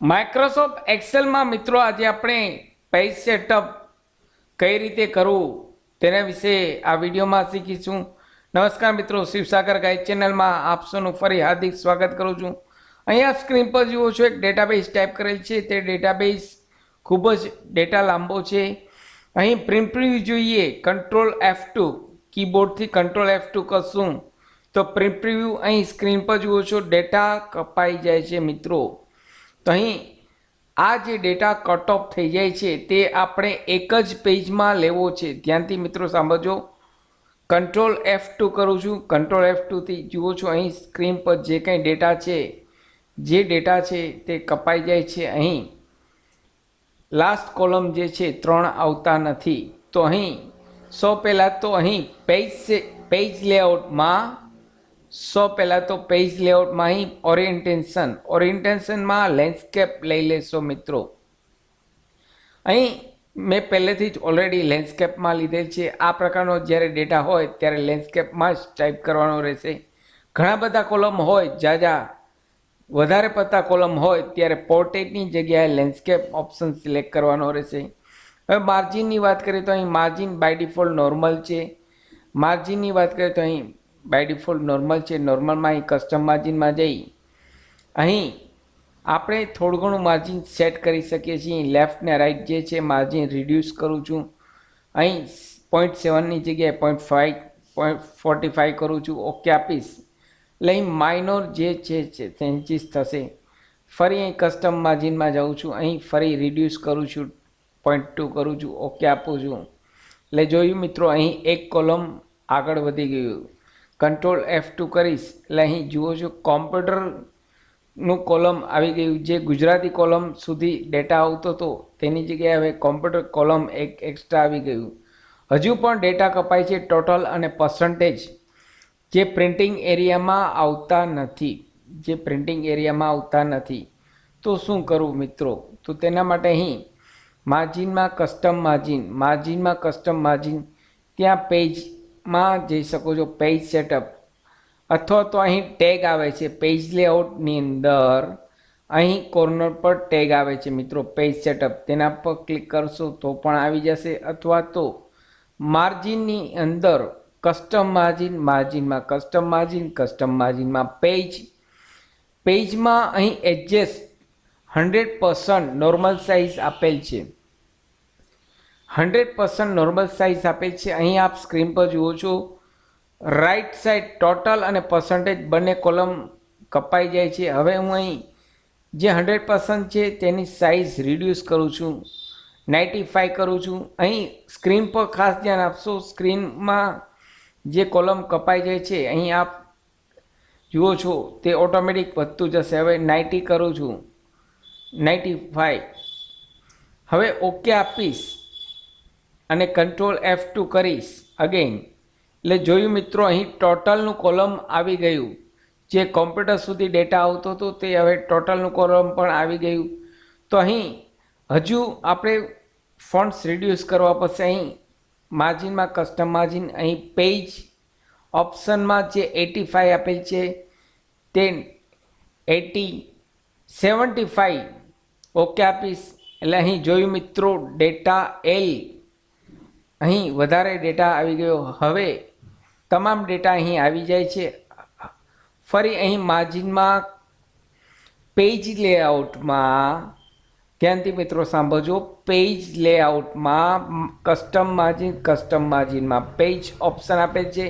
Microsoft એક્સેલમાં મિત્રો આજે આપણે પેજ સેટઅપ કઈ રીતે કરવું તેના વિશે આ વિડીયોમાં શીખીશું. નમસ્કાર મિત્રો, શિવસાગર ગાઈડ ચેનલમાં આપ સૌનું ફરી હાર્દિક સ્વાગત કરું છું. અહીંયા સ્ક્રીન પર જુઓ છો એક ડેટાબેઝ ટાઈપ કરેલ છે. તે ડેટાબેઝ ખૂબ જ ડેટા લાંબો છે. અહીં પ્રિન્ટ પ્રિવ્યૂ જોઈએ, કંટ્રોલ F2 કીબોર્ડથી કંટ્રોલ F2 કરશું તો પ્રિન્ટ પ્રિવ્યૂ અહીં સ્ક્રીન પર જુઓ છો ડેટા કપાઈ જાય છે મિત્રો. તો અહીં આ જે ડેટા કટ ઓફ થઈ જાય છે તે આપણે એક જ પેજમાં લેવો છે. ધ્યાનથી મિત્રો સાંભળજો. કંટ્રોલ F2 કરું છું. કંટ્રોલ F2થી જુઓ છો અહીં સ્ક્રીન પર જે કંઈ ડેટા છે, જે ડેટા છે તે કપાઈ જાય છે. અહીં લાસ્ટ કોલમ જે છે 3 આવતા નથી. તો અહીં સૌ પહેલાં તો અહીં પેજ લેઆઉટમાં અહીં ઓરિએન્ટેશનમાં લેન્ડસ્કેપ લઈ લેશો મિત્રો. અહીં મેં પહેલેથી જ ઓલરેડી લેન્ડસ્કેપમાં લીધેલ છે. આ પ્રકારનો જ્યારે ડેટા હોય ત્યારે લેન્ડસ્કેપમાં જ ટાઈપ કરવાનો રહેશે. ઘણા બધા કોલમ હોય, વધારે પડતા કોલમ હોય ત્યારે પોર્ટ્રેટની જગ્યાએ લેન્ડસ્કેપ ઓપ્શન સિલેક્ટ કરવાનો રહેશે. હવે માર્જિનની વાત કરીએ તો અહીં માર્જિન બાય ડિફોલ્ટ નોર્મલ છે. માર્જિનની વાત કરીએ તો અહીં બાય ડિફોલ્ટ નોર્મલ છે. નોર્મલમાં અહીં કસ્ટમ માર્જિનમાં જઈ અહીં આપણે થોડું ઘણું માર્જિન સેટ કરી શકીએ છીએ. લેફ્ટ ને રાઈટ જે છે માર્જિન રિડ્યુસ કરું છું. અહીં 0.7ની જગ્યાએ 0.45 કરું છું. ઓકે આપીશ એટલે અહીં માઇનોર જે છે ચેન્જીસ થશે. ફરી અહીં કસ્ટમ માર્જિનમાં જાઉં છું. અહીં ફરી રિડ્યુસ કરું છું, 0.2 કરું છું. ઓકે આપું છું એટલે જોયું મિત્રો અહીં એક કોલમ આગળ વધી ગયું. કંટ્રોલ F2 કરીશ એટલે અહીં જુઓ છો કોમ્પ્યુટરનું કોલમ આવી ગયું. જે ગુજરાતી કોલમ સુધી ડેટા આવતો હતો તેની જગ્યાએ હવે કોમ્પ્યુટર કોલમ એક એક્સ્ટ્રા આવી ગયું. હજુ પણ ડેટા કપાય છે ટોટલ અને પર્સન્ટેજ જે પ્રિન્ટિંગ એરિયામાં આવતા નથી. તો શું કરવું મિત્રો? તો તેના માટે અહીં માર્જિનમાં કસ્ટમ માર્જિન ત્યાં પેજમાં જઈ શકો છો. પેજ સેટઅપ અથવા તો અહીં ટેગ આવે છે પેજ લેઆઉટની અંદર. અહીં કોર્નર પર ટેગ આવે છે મિત્રો પેજ સેટઅપ. તેના પર ક્લિક કરશો તો પણ આવી જશે. અથવા તો માર્જિનની અંદર કસ્ટમ માર્જિનમાં પેજમાં અહીં એડજસ્ટ 100% નોર્મલ સાઇઝ આપેલ છે. 100% નોર્મલ સાઇઝ આપેલ છે. અહીં આપ સ્ક્રીન પર જુઓ છો રાઈટ સાઈડ ટોટલ અને પર્સન્ટેજ બંને કોલમ કપાઈ જાય છે. હવે હું અહીં જે 100% છે તેની સાઇઝ રિડ્યુસ કરું છું, 95 કરું છું. અહીં સ્ક્રીન પર ખાસ ધ્યાન આપશો. સ્ક્રીનમાં જે કોલમ કપાઈ જાય છે અહીં આપ જુઓ છો તે ઓટોમેટિક વધતું જશે. હવે 90 કરું છું, 95. હવે ઓકે આપીશ અને કંટ્રોલ F2 કરીશ અગેન એટલે જોયું મિત્રો અહીં ટોટલનું કોલમ આવી ગયું. જે કોમ્પ્યુટર સુધી ડેટા આવતો હતો તે હવે ટોટલનું કોલમ પણ આવી ગયું. તો અહીં હજુ આપણે ફોન્ટ્સ રિડ્યુસ કરવા પડશે. અહીં માર્જિનમાં કસ્ટમ માર્જિન, અહીં પેજ ઓપ્શનમાં જે 85 આપેલ છે તે 75 ઓકે આપીશ એટલે અહીં જોયું મિત્રો ડેટા અહીં વધારે ડેટા આવી ગયો. હવે તમામ ડેટા અહીં આવી જાય છે. ફરી અહીં માર્જિનમાં પેજ લેઆઉટમાં ધ્યાનથી મિત્રો સાંભળજો. પેજ લેઆઉટમાં કસ્ટમ માર્જિનમાં પેજ ઓપ્શન આપે છે.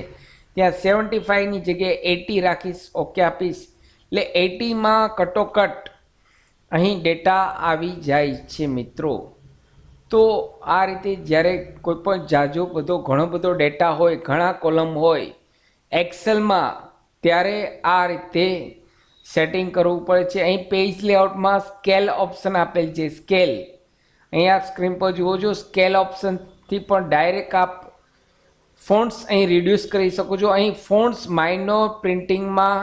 ત્યાં 75ની જગ્યાએ 80 રાખીશ. ઓકે આપીશ એટલે 80માં કટોકટ અહીં ડેટા આવી જાય છે મિત્રો. તો આ રીતે જ્યારે કોઈ પણ ઘણો બધો ડેટા હોય, ઘણા કોલમ હોય એક્સેલમાં, ત્યારે આ રીતે સેટિંગ કરવું પડે છે. અહીં પેજ લેઆઉટમાં સ્કેલ ઓપ્શન આપેલ છે. અહીં આપ સ્ક્રીન પર જુઓ છો સ્કેલ ઓપ્શનથી પણ ડાયરેક્ટ આપ ફોન્ટ્સ અહીં રિડ્યુસ કરી શકો છો. અહીં ફોન્ટ્સ માઇનોર પ્રિન્ટિંગમાં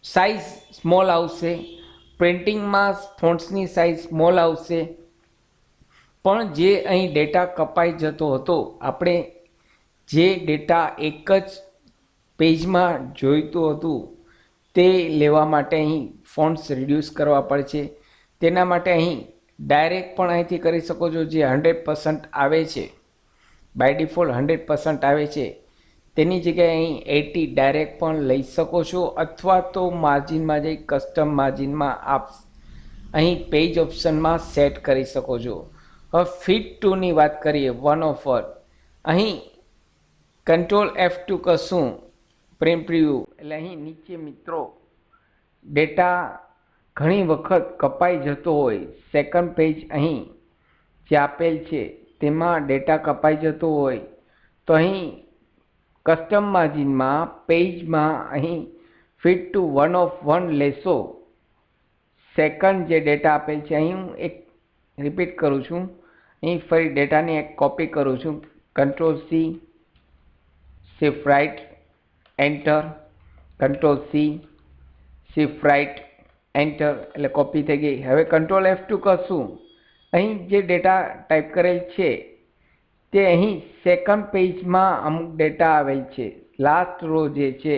સાઇઝ સ્મોલ આવશે, પ્રિન્ટિંગમાં ફોન્ટ્સની સાઇઝ સ્મોલ આવશે. પણ જે અહીં ડેટા કપાઈ જતો હતો, આપણે જે ડેટા એક જ પેજમાં જોઈતું હતું તે લેવા માટે અહીં ફોન્ટ્સ રિડ્યુસ કરવા પડે છે. તેના માટે અહીં ડાયરેક્ટ પણ અહીંથી કરી શકો છો, જે 100% આવે છે, બાય ડિફોલ્ટ 100% આવે છે. તેની જગ્યાએ અહીં 80 ડાયરેક્ટ પણ લઈ શકો છો, અથવા તો માર્જિનમાં જઈ કસ્ટમ માર્જિનમાં આપ અહીં પેજ ઓપ્શનમાં સેટ કરી શકો છો. હવે ફિટ ટુની વાત કરીએ, વન ઓફ વર્ડ. અહીં કંટ્રોલ F2 કરશું, પ્રિન્ટ પ્રિવ્યૂ, એટલે અહીં નીચે મિત્રો ડેટા ઘણી વખત કપાઈ જતો હોય. સેકન્ડ પેજ અહીં જે આપેલ છે તેમાં ડેટા કપાઈ જતો હોય તો અહીં કસ્ટમ માર્જિનમાં પેજમાં અહીં fit two one of one લેશો. સેકન્ડ જે ડેટા આપેલ છે, અહીં હું એક રિપીટ કરું છું, અહીં ફરી ડેટાની એક કોપી કરું છું. Control C, shift right, enter, control C, shift right, enter, એટલે કોપી થઈ ગઈ. હવે કંટ્રોલ F2 કરશું. અહીં જે ડેટા ટાઈપ કરેલ છે તે અહીં સેકન્ડ પેજમાં અમુક ડેટા આવેલ છે. લાસ્ટ રો જે છે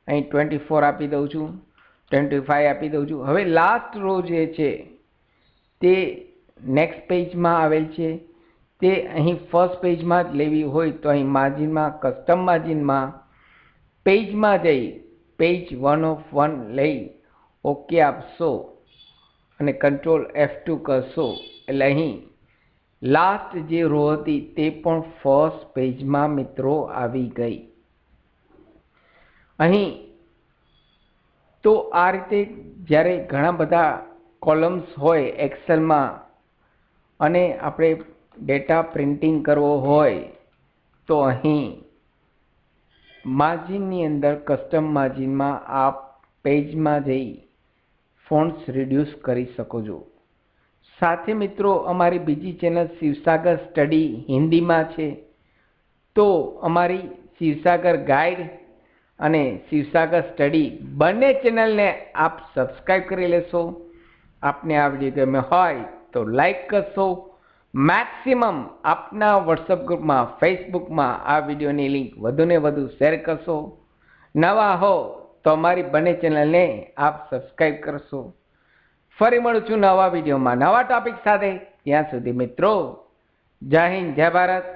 અહીં 24 આપી દઉં છું, 25 આપી દઉં છું. હવે લાસ્ટ રો જે છે તે નેક્સ્ટ પેજમાં આવેલ છે, તે અહીં ફર્સ્ટ પેજમાં જ લેવી હોય તો અહીં માર્જિનમાં, કસ્ટમ માર્જિનમાં પેજમાં જઈ પેજ વન ઓફ વન લઈ ઓકે આપશો અને કંટ્રોલ F2 કરશો એટલે અહીં લાસ્ટ જે રો હતી તે પણ ફર્સ્ટ પેજમાં મિત્રો આવી ગઈ. અહીં તો આ રીતે જ્યારે ઘણા બધા કોલમ્સ હોય એક્સેલમાં અને આપણે ડેટા પ્રિન્ટિંગ કરવો હોય તો અહીં માર્જિનની અંદર કસ્ટમ માર્જિનમાં આપ પેજમાં જઈ ફોન્ટ્સ રિડ્યુસ કરી શકો છો. સાથે મિત્રો અમારી બીજી ચેનલ શિવસાગર સ્ટડી હિન્દીમાં છે, તો અમારી શિવસાગર ગાઈડ અને શિવસાગર સ્ટડી બંને ચેનલને આપ સબસ્ક્રાઈબ કરી લેશો. આપને આ વિડીયો ગમ્યો હોય તો લાઈક કરશો. મેક્સિમમ આપના વોટ્સઅપ ગ્રુપમાં, ફેસબુકમાં આ વિડીયોની લિંક વધુને વધુ શેર કરશો. નવા હો તો અમારી બંને ચેનલને આપ સબસ્ક્રાઈબ કરશો. ફરી મળું છું નવા વિડીયોમાં નવા ટોપિક સાથે. ત્યાં સુધી મિત્રો જય હિન્દ, જય ભારત.